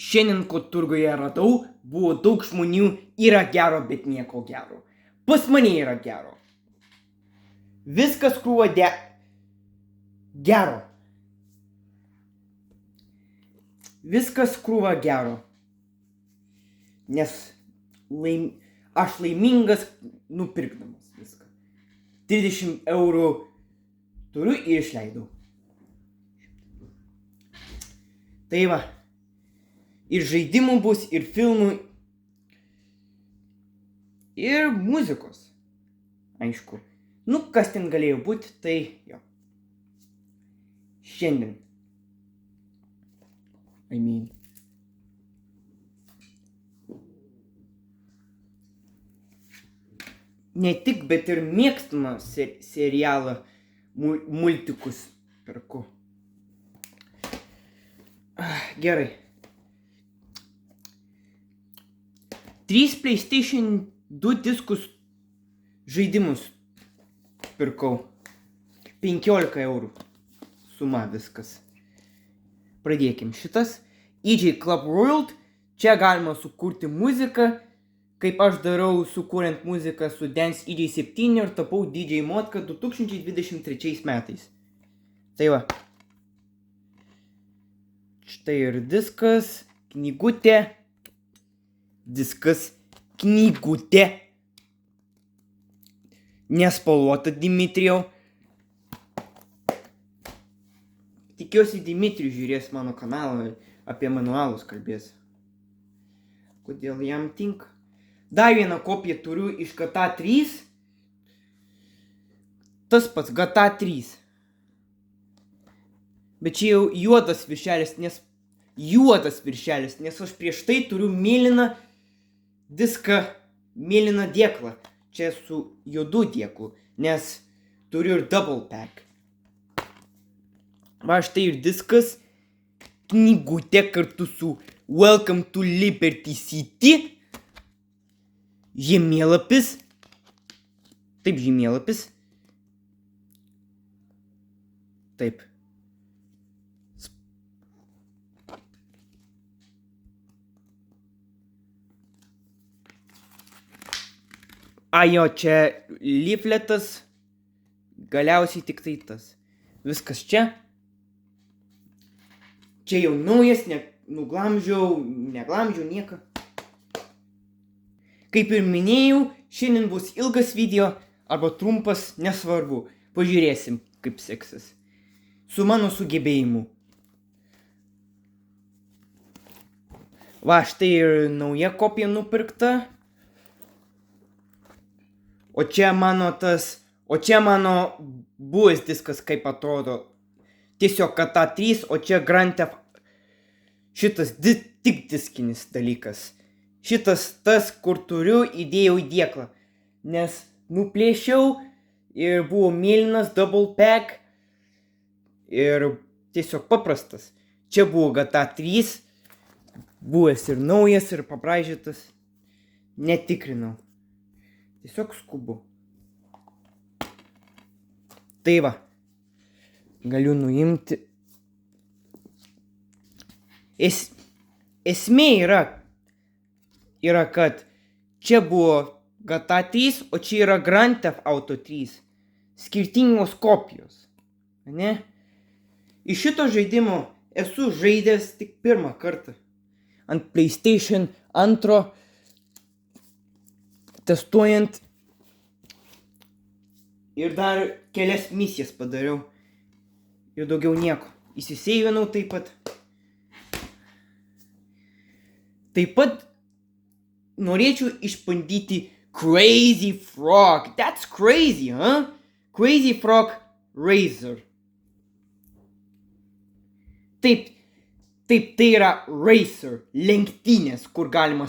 Šiandien, ko turguje radau, buvo daug žmonių, yra gero, bet nieko gero. Pas mane yra gero. Viskas krūva gero. Viskas krūva gero. Nes aš laimingas nupirkdamas viską. 30 eurų turiu ir išleidau. Tai va. Ir žaidimų bus, ir filmų, ir muzikos. Aišku. Nu, kas ten galėjo būti, tai jo. Šiandien. Ne tik, bet ir mėgstamą serialą multikus perku. Gerai. 3 PlayStation 2 diskus žaidimus pirkau. 15 eurų. Suma viskas. Pradėkim. Šitas EJ Club World. Čia galima sukurti muziką. Kaip aš darau sukuriant muziką su Dance EJ7 ir tapau DJ Motka 2023 metais. Tai va. Štai ir diskas, knygutė. Diskas, knygutė. Nespalvota Dimitrijau. Tikiuosi Dimitrijus žiūrės mano kanalą, apie manualus kalbės. Kodėl jam tinka? Dar vieną kopiją turiu iš GTA 3. Tas pats GTA 3. Bet čia jau juodas viršelis, nes aš prieš tai turiu mėlyną diską, mėlyną dėklą. Čia su juodu dėklu, nes turiu ir double pack. Va štai ir diskas, knygutė kartu su Welcome to Liberty City. Žemėlapis. Taip, žemėlapis. Taip. Jo, čia leafletas. Galiausiai tik tai tas. Viskas čia. Čia jau naujas, neglamžiau nieką. Kaip ir minėjau, šiandien bus ilgas video arba trumpas, nesvarbu. Pažiūrėsim, kaip seksis. Su mano sugebėjimu. Va, štai ir nauja kopija nupirkta. O čia mano buvęs diskas, kaip atrodo. Tiesiog GTA 3, o čia Grand Theft. Šitas tik diskinis dalykas. Šitas tas, kur turiu, įdėjau į dėklą. Nes nuplėšiau ir buvo mėlynas double pack. Ir tiesiog paprastas. Čia buvo GTA 3. Buvęs ir naujas, ir pabraižytas. Netikrinau. Tiesiog skubu. Tai va. Galiu nuimti. Esmė yra, kad čia buvo GTA 3, o čia yra Grand Theft Auto 3. Skirtingos kopijos. Ne? Iš šito žaidimo esu žaidęs tik pirmą kartą. Ant PlayStation 2 testuojant. Ir dar kelias misijas padariau. Ir daugiau nieko. Įsiseivinau taip pat. Taip pat norėčiau išbandyti Crazy Frog. That's crazy, huh? Crazy Frog Racer. Taip, tai yra racer, lenktynės, kur galima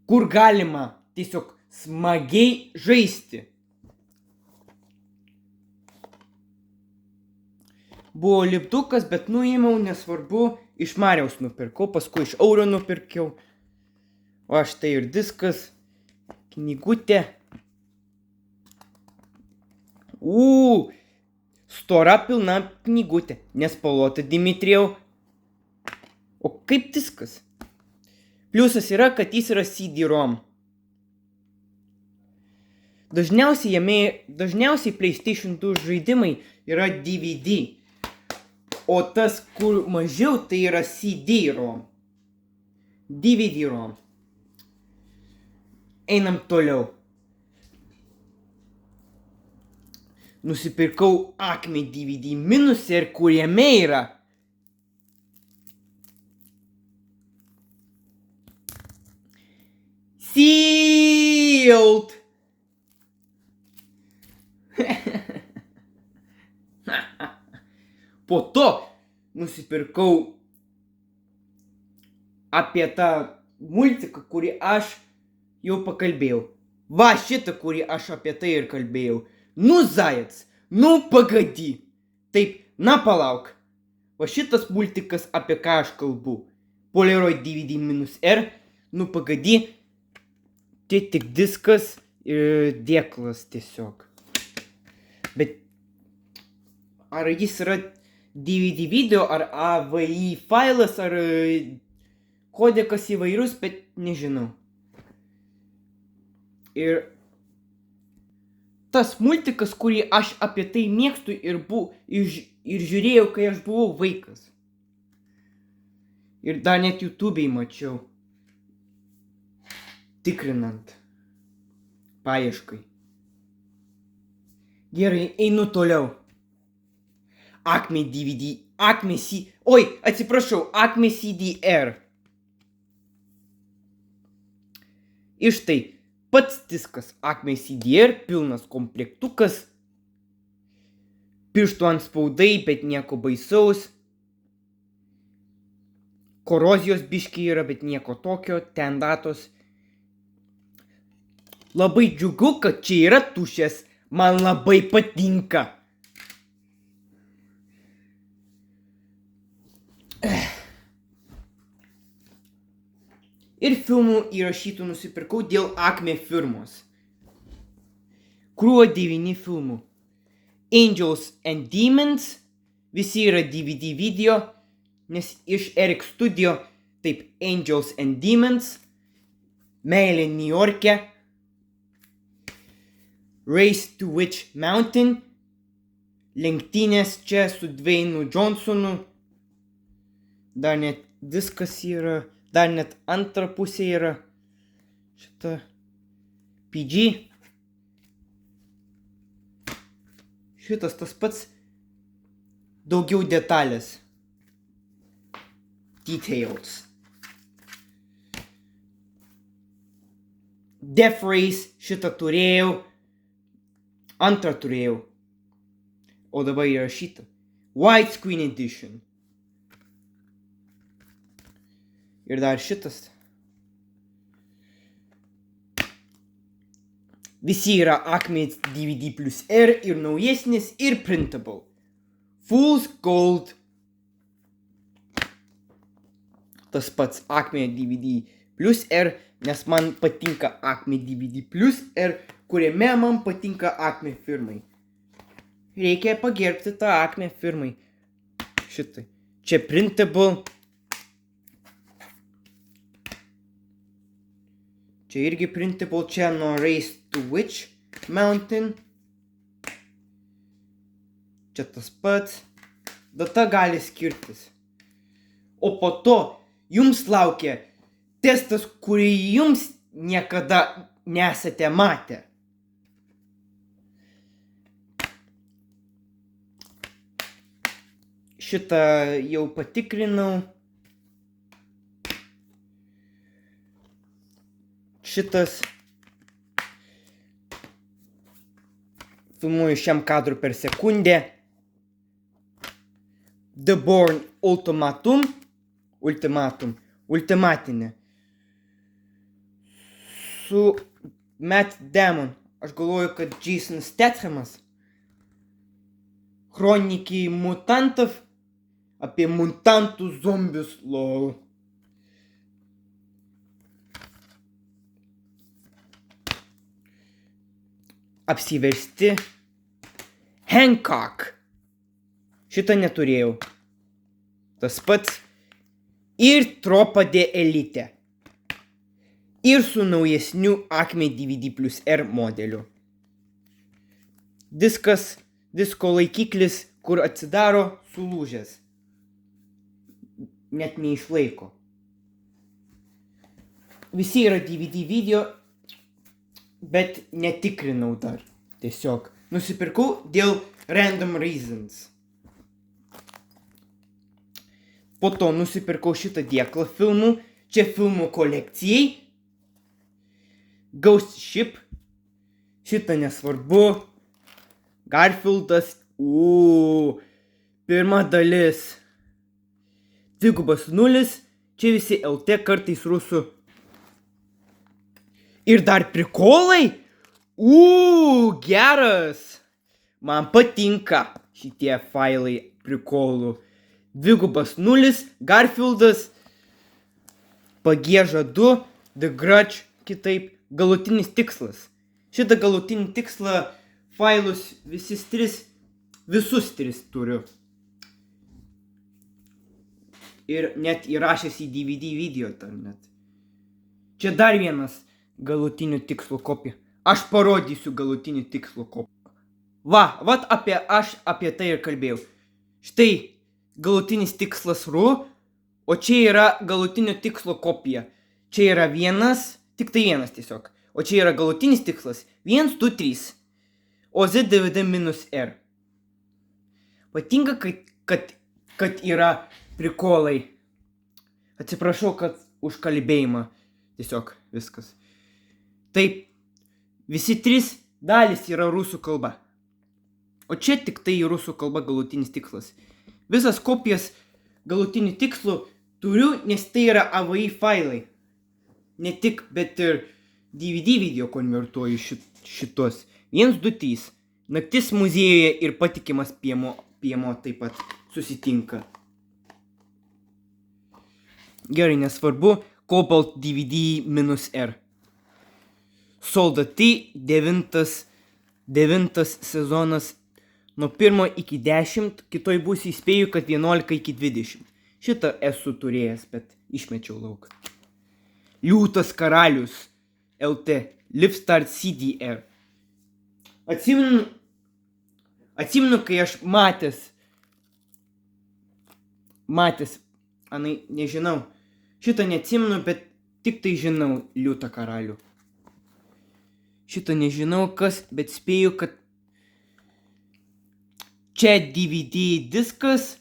kur galima tiesiog smagiai žaisti. Buvo lipdukas, bet nuėmiau, nesvarbu, iš Mariaus nupirkau, paskui iš Euro nupirkiau. O štai ir diskas, knygutė. Stora pilna knygutė, nespalvota Dimitrijau. O kaip viskas? Pliusas yra, kad jis yra CD-ROM. Dažniausiai PlayStation 2 žaidimai yra DVD. O tas, kur mažiau, tai yra CD-ROM. DVD-ROM. Einam toliau. Nusipirkau Acme DVD minusą ir kuriame yra Sealed. Po to nusipirkau apie tą multiką, kurį aš jau pakalbėjau. Va šitą, kurį aš apie tai ir kalbėjau. Nu, zajats, nu pagadi. Taip, na palauk. Va šitas multikas, apie ką aš kalbu. Polaroid DVD-R, nu pagadi. Tai tik diskas ir dėklas tiesiog. Bet ar jis yra DVD video, ar AVI failas, ar kodekas įvairus, bet nežinau. Ir tas multikas, kurį aš apie tai mėgstu ir žiūrėjau, kai aš buvau vaikas. Ir dar net YouTube'ai mačiau. Tikrinant. Paieškai. Gerai, einu toliau. Acme DVD, Acme CD-R. Ir štai, pats diskas Acme CD-R, pilnas komplektukas. Pirštų antspaudai, bet nieko baisaus. Korozijos biški yra, bet nieko tokio, ten datos. Labai džiugu, kad čia yra tušės, man labai patinka. Ir filmų įrašytų nusipirkau dėl Acme firmos. Krūva 9 filmų. Angels and Demons, visi yra DVD video, nes iš Eric Studio, taip, Angels and Demons, Meilė Niujorke, Race to Witch Mountain, lenktynės čia su Dwaynu Johnsonu, dar net diskas yra, dar net antra pusė yra, šita PG, šitas tas pats, daugiau detalės, details. Death Race šitą turėjau, antrą turėjau, o dabar yra šitą. Widescreen Edition. Ir dar šitas. Visi yra Acme DVD plus R ir naujesnis ir printable. Fool's Gold. Tas pats Acme DVD plus R, nes man patinka Acme DVD plus R, kuriame man patinka Acme firmai. Reikia pagerbti tą Acme firmai. Šitai. Čia printable. Čia irgi printable, čia nuo Race to Witch Mountain. Čia tas pats. Data gali skirtis. O po to jums laukia testas, kurį jums niekada nesate matę. Šitą jau patikrinau. Šitas filmuoju šiam kadrui per sekundę. The Bourne Ultimatinė. Su Matt Damon. Aš galvoju, kad Jason Stathamas. Chroniki mutantov. Apie mutantų zombius, lol. Apsiversti. Hancock. Šitą neturėjau. Tas pats. Ir Tropa de Elite. Ir su naujesniu Acme DVD plus R modeliu. Disko laikiklis, kur atsidaro, sulūžęs. Net neišlaiko. Visi yra DVD video, bet netikrinau dar. Tiesiog nusipirkau dėl random reasons. Po to nusipirkau šitą dėklą filmų. Čia filmų kolekcijai. Ghost Ship. Šitą nesvarbu. Garfieldas. Pirma dalis. 2.0. Čia visi LT, kartais rusų. Ir dar prikolai. Geras. Man patinka šitie failai prikolų. 2.0, Garfieldas, Pagieža 2, The Grudge, kitaip, galutinis tikslas. Šitą galutinį tikslą failus visus tris turiu. Ir net įrašęs į DVD video tam net. Čia dar vienas galutinių tikslų kopija. Aš parodysiu galutinių tikslų kopiją. Aš apie tai ir kalbėjau. Štai galutinis tikslas RU, o čia yra galutinio tikslo kopija. Čia yra tik tai vienas tiesiog. O čia yra galutinis tikslas 1, 2, 3. OZ DVD -R. Patinka, kad yra prikolai. Atsiprašau, kad už kalbėjimą. Tiesiog viskas. Taip, visi 3 dalys yra rusų kalba. O čia tik tai rusų kalba galutinis tikslas. Visas kopijas galutinių tikslų turiu, nes tai yra AVI failai. Ne tik, bet ir DVD video konvertuoju šitos. 1, 2, 3. Naktis muziejuje ir patikimas piemo taip pat susitinka. Gerai, nesvarbu. Cobalt DVD -R. Soldati 9 sezonas. Nuo 1 iki 10, kitoj bus įspėju, kad 11 iki 20. Šitą esu turėjęs, bet išmečiau lauk. Liūtas karalius LT, Livstar CDR. Atsimenu, kai aš matęs, nežinau, šitą neatsimenu, bet tik tai žinau Liūtą karalių. Šitą nežinau kas, bet spėju, kad čia DVD diskas,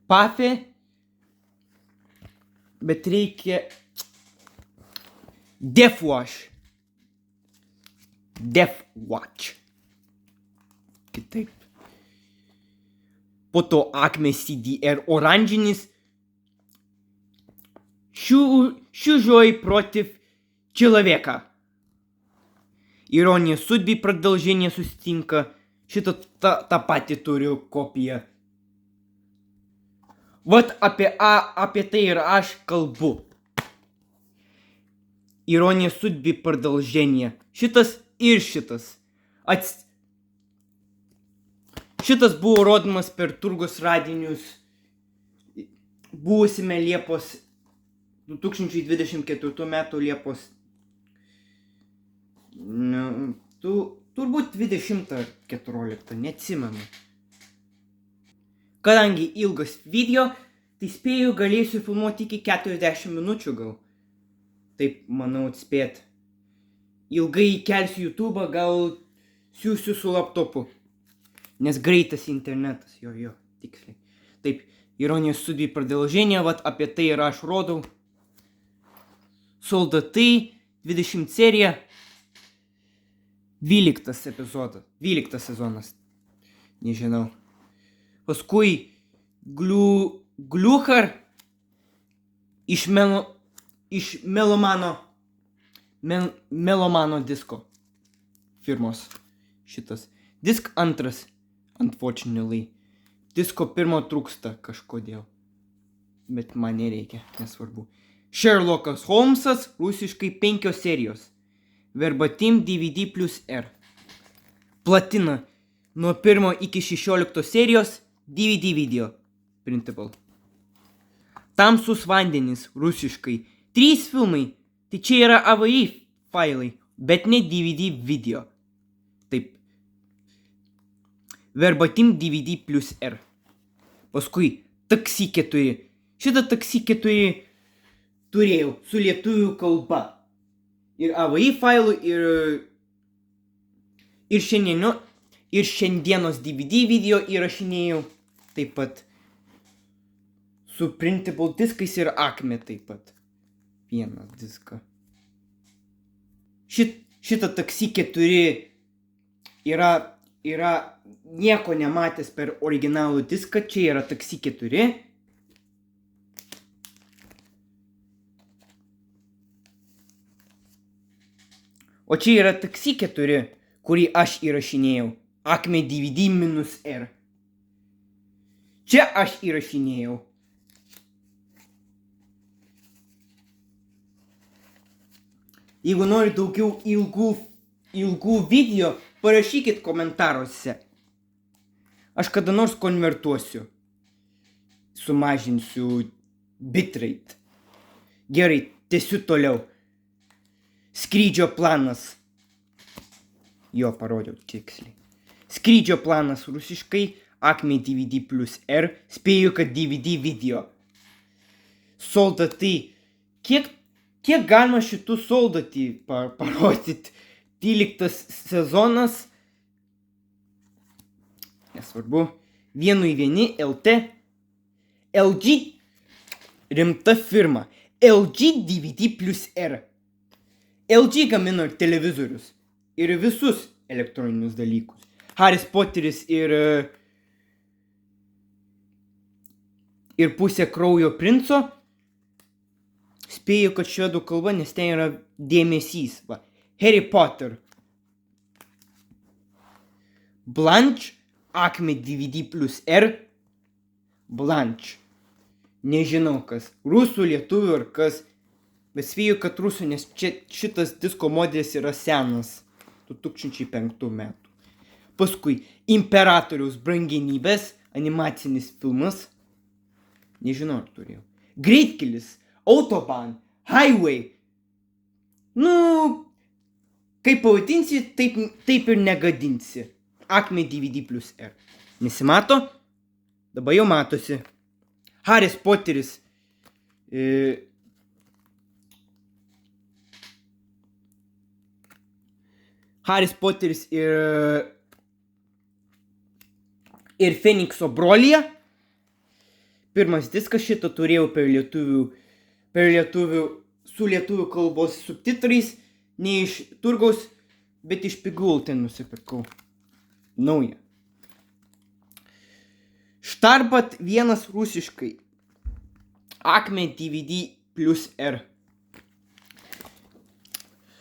pafė, bet reikia Death Watch. Kitaip. Po to Acme CDR оранжиnis. Чужой против человека. Ирония судьбы, продолжение сустинка. Šitą tą patį turiu kopiją. Apie tai ir aš kalbu. Ironija судьбы, продолжение. Šitas ir šitas. Šitas buvo rodomas per Turgus radinius. Buvusime 2024 metų Liepos. Turbūt 20 ar 14, neatsimenu. Kadangi ilgas video, tai spėju galėsiu filmuoti iki 40 minučių gal. Taip, manau, atspėt. Ilgai kelsiu YouTube, gal siūsiu su laptopu. Nes greitas internetas, jo, tiksliai. Taip, Ironijos судьбы, продолжение, apie tai ir aš rodau. Soldatai, 20 serija. 12 epizodas, 12 sezonas, nežinau. Paskui Gliuchar iš Melomano disko firmos. Šitas. Disk 2, unfortunately. Disko 1 trūksta kažkodėl. Bet man nereikia, nesvarbu. Sherlockas Holmesas, rusiškai 5 serijos. Verbatim DVD+R. Platina. Nuo 1 iki 16 serijos DVD video printable. Tamsus vandenys rusiškai. 3 filmai. Tai čia yra AVI failai, bet ne DVD video. Taip. Verbatim DVD plus R. Paskui Taksi 4. Šitą Taksi 4 turėjau su lietuvių kalba. Ir AVI failų, ir šiandienos DVD video įrašinėjau. Taip pat su printable diskais ir Acme taip pat. Vieną diską. Šitą Taksi 4 yra nieko nematęs per originalų diską. Čia yra Taksi 4. O čia yra Taksi 4, kurį aš įrašinėjau. Acme DVD -R. Čia aš įrašinėjau. Jeigu nori daugiau ilgų video, parašykit komentaruose. Aš kada nors konvertuosiu. Sumažinsiu bitrate. Gerai, tęsiu toliau. Skrydžio planas. Jo, parodžiau tiksliai. Skrydžio planas rusiškai. Acme DVD plus R. Spėju, kad DVD video. Soldatai. Kiek galima šitų soldatį parodyti? 13 sezonas. Nesvarbu. 1:1 LT. LG. Rimta firma. LG DVD plus R. LG gamino ir televizorius. Ir visus elektroninius dalykus. Haris Poteris ir Pusė kraujo princo. Spėju, kad švedų kalba, nes ten yra dėmesys. Va. Harry Potter. Blanche. Acme DVD plus R. Blanche. Nežinau kas. Rusų, lietuvių ar kas. Bet spėju, kad rusų, nes šitas disko modelis yra senas. 2005 metų. Paskui Imperatoriaus brangenybės. Animacinis filmas. Nežinau, ar turėjau. Greitkelis. Autobahn. Highway. Nu, kaip pavadinsi, taip ir negadinsi. Acme DVD plus R. Nesimato? Dabar jau matosi. Haris Poteris. Haris Poteris ir Fenikso brolija. Pirmas diskas šitą turėjau su lietuvių kalbos subtitrais. Ne iš turgaus, bet iš Pigul ten nusipirkau. Naują. Štarbat 1 rusiškai. Acme DVD plus R.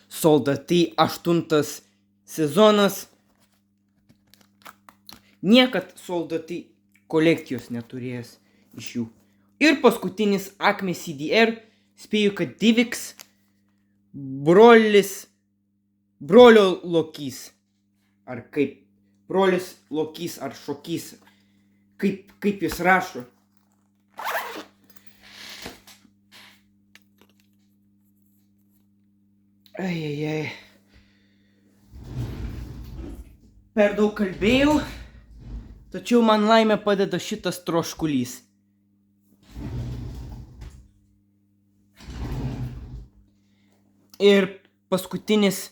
Soldatai 8 sezonas. Niekad soldatai kolekcijos neturėjęs iš jų. Ir paskutinis Acme CDR. Spėju, kad Divix. Brolio lokys. Ar kaip? Brolis lokys ar šokys. Kaip jis rašo. Ai. Per daug kalbėjau, tačiau man laimę padeda šitas troškulys. Ir paskutinis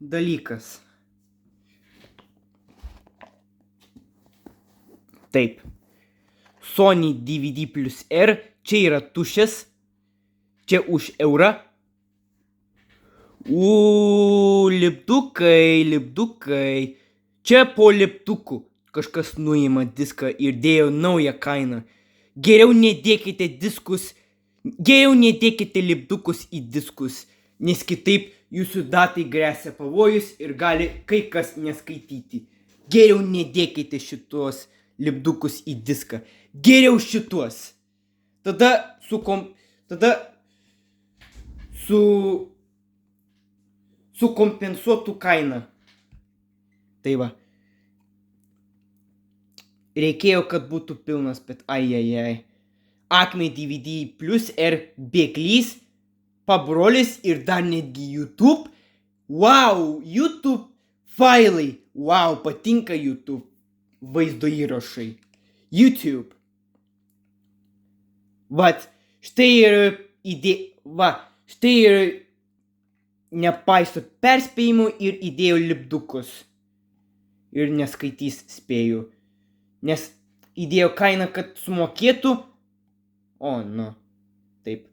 dalykas. Taip. Sony DVD plus R. Čia yra tušės. Čia už eurą. Lipdukai. Čia po lipdukų kažkas nuima diską ir dėjo naują kainą. Geriau nedėkite lipdukus į diskus, nes kitaip jūsų datai gresia pavojus ir gali kai kas neskaityti. Geriau nedėkite šitos lipdukus į diską. Geriau šituos. Tada su kompensuotų kainą. Tai va. Reikėjo, kad būtų pilnas, bet ai. Acme DVD plus ir bėglys, pabrolis ir dar netgi YouTube. Wow, YouTube failai. Wow, patinka YouTube vaizdo įrašai. YouTube. Vat, štai ir nepaiso perspėjimų ir įdėjo lipdukus. Ir neskaitys, spėju. Nes įdėjo kainą, kad sumokėtų. O, nu, taip.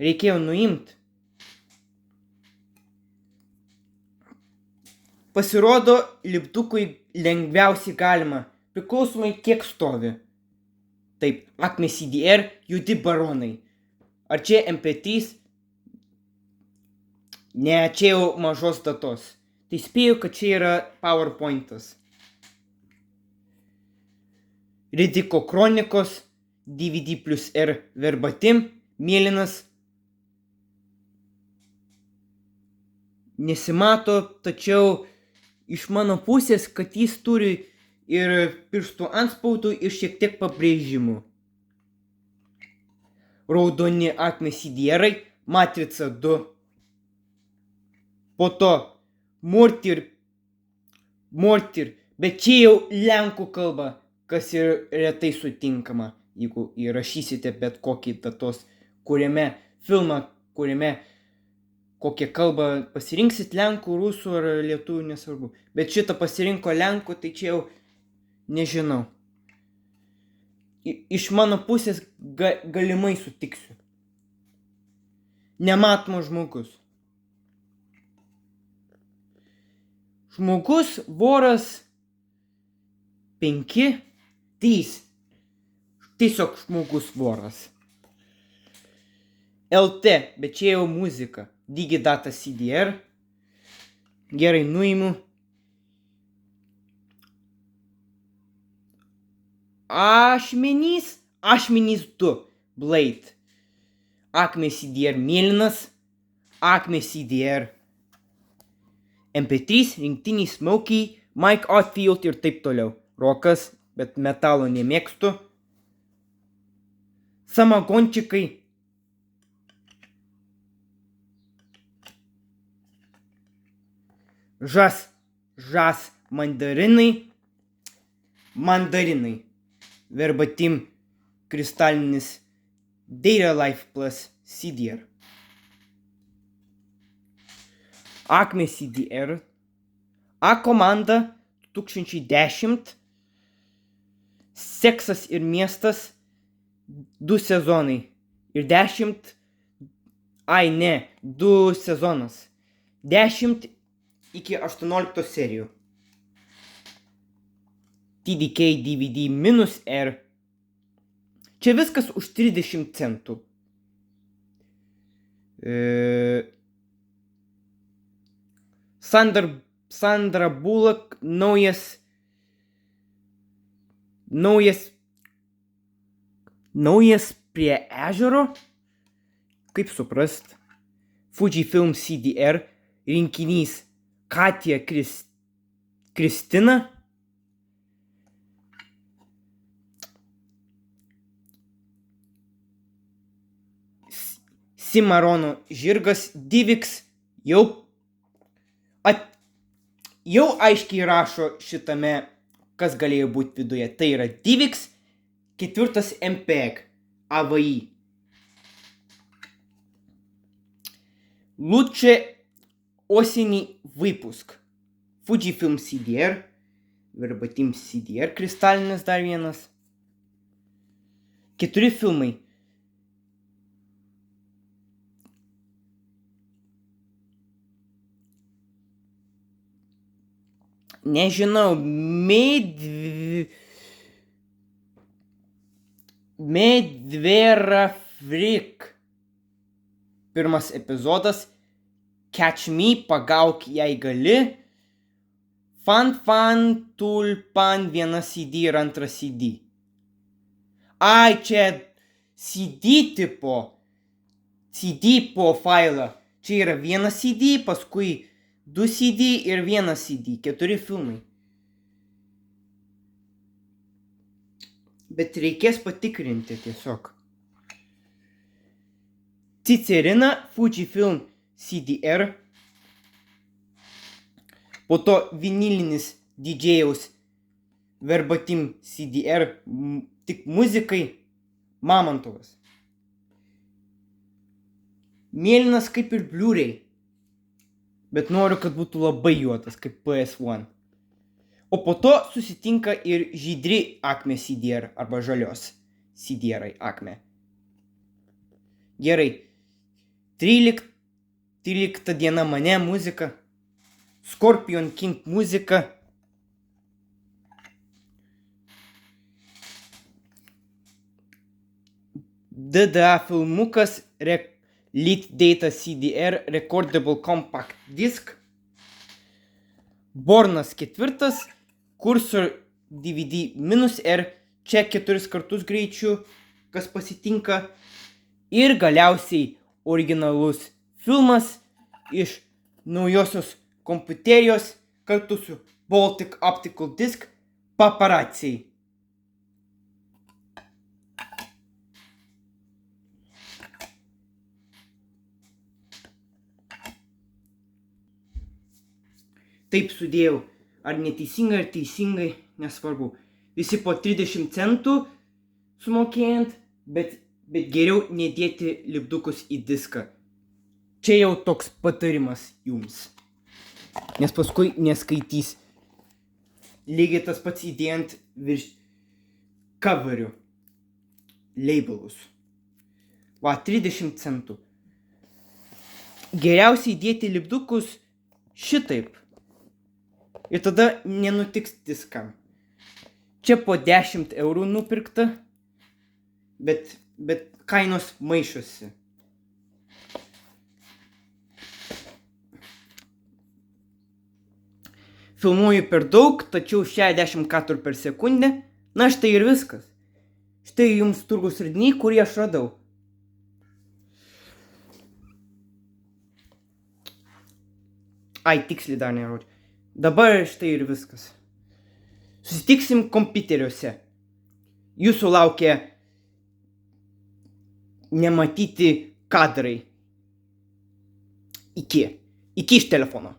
Reikėjo nuimti. Pasirodo, lipdukui lengviausiai galima, priklausomai kiek stovi. Taip, Acme CDR, juodi baronai. Ar čia MP3? Ne, čia jau mažos datos. Tai spėju, kad čia yra PowerPointas. Ridiko kronikos, DVD plus R verbatim, mėlynas. Nesimato, tačiau iš mano pusės, kad jis turi ir pirštų antspaudų ir šiek tiek pabrėžimų. Raudoni Acme CDR-ai, Matrica 2. Po to Mortir, bet čia jau lenkų kalba, kas ir retai sutinkama, jeigu įrašysite bet kokį datos, filmą, kuriame kokią kalbą pasirinksit, lenkų, rusų ar lietuvių, nesvarbu. Bet šitą pasirinko lenkų, tai čia jau nežinau. Iš mano pusės galimai sutiksiu. Nematomas žmogus. Žmogus, voras 5, 3. Tiesiog žmogus voras. LT, bet čia jau muzika. Digidata CDR. Gerai, nuimu. Ašmenys 2. Blade. Acme CDR mėlynas. Acme CDR. MP3, rinktiniai Smokey, Mike Oldfield ir taip toliau. Rokas, bet metalo nemėgstu. Samagončikai. Žas mandarinai. Verbatim kristalinis Data Life Plus CDR. Acme CDR. A komanda 2010. Seksas ir miestas 2 sezonai. Ir 10. Ai ne, 2 sezonas. 10 iki 18 serijų. TDK DVD minus R. Čia viskas už 30 centų. Sandra Bullock naujas prie ežero. Kaip suprast? Fujifilm CDR rinkinys Katja Kristina. Cimarrono žirgas Divix jau aiškiai rašo šitame, kas galėjo būti viduje. Tai yra Divix 4 MPEG AVI. Лучше осенний выпуск. Fujifilm CDR. Verbatim CDR kristalinis dar vienas. 4 filmai. Nežinau, Medverafrik. Pirmas epizodas. Catch Me, pagauk jei gali. Fan Tulpan 1 CD ir 2 CD. Ai, čia CD po failą. Čia yra 1 CD, paskui 2 CD ir 1 CD. 4 filmai. Bet reikės patikrinti tiesiog. Cicerina, Fujifilm CDR. Po to vinilinis didžėjaus Verbatim CDR, tik muzikai Mamontovas. Mėlynas kaip ir Blu-ray, bet noriu, kad būtų labai juodas kaip PS1. O po to susitinka ir žydri Acme CDR arba žalios CDR Acme. Gerai. 13 diena mane muzika. Scorpion King muzika. DDA filmukas Lead Data CDR Recordable Compact Disc. Bornas 4. Cursor DVD -R. Čia 4 kartus greičiu, kas pasitinka. Ir galiausiai originalus filmas iš naujosios kompiuterijos kartu su Baltic Optical Disc Paparaciai. Taip sudėjau, ar neteisingai, ar teisingai, nesvarbu. Visi po 30 centų sumokėjant, bet geriau nedėti lipdukus į diską. Čia jau toks patarimas jums. Nes paskui neskaitys. Lygiai tas pats įdėjant virš coverių labelus. Va, 30 centų. Geriausiai įdėti lipdukus šitaip. Ir tada nenutiks diskam. Čia po 10 eurų nupirkta, bet kainos maišosi. Filmuoju per daug, tačiau 60 kadrų per sekundę. Na štai ir viskas. Štai jums turgus radiniai, kurį aš radau. Ai, tiksliai dar nerodžiau. Dabar štai ir viskas. Susitiksim kompiuteriuose. Jūsų laukia nematyti kadrai. Iki iš telefono.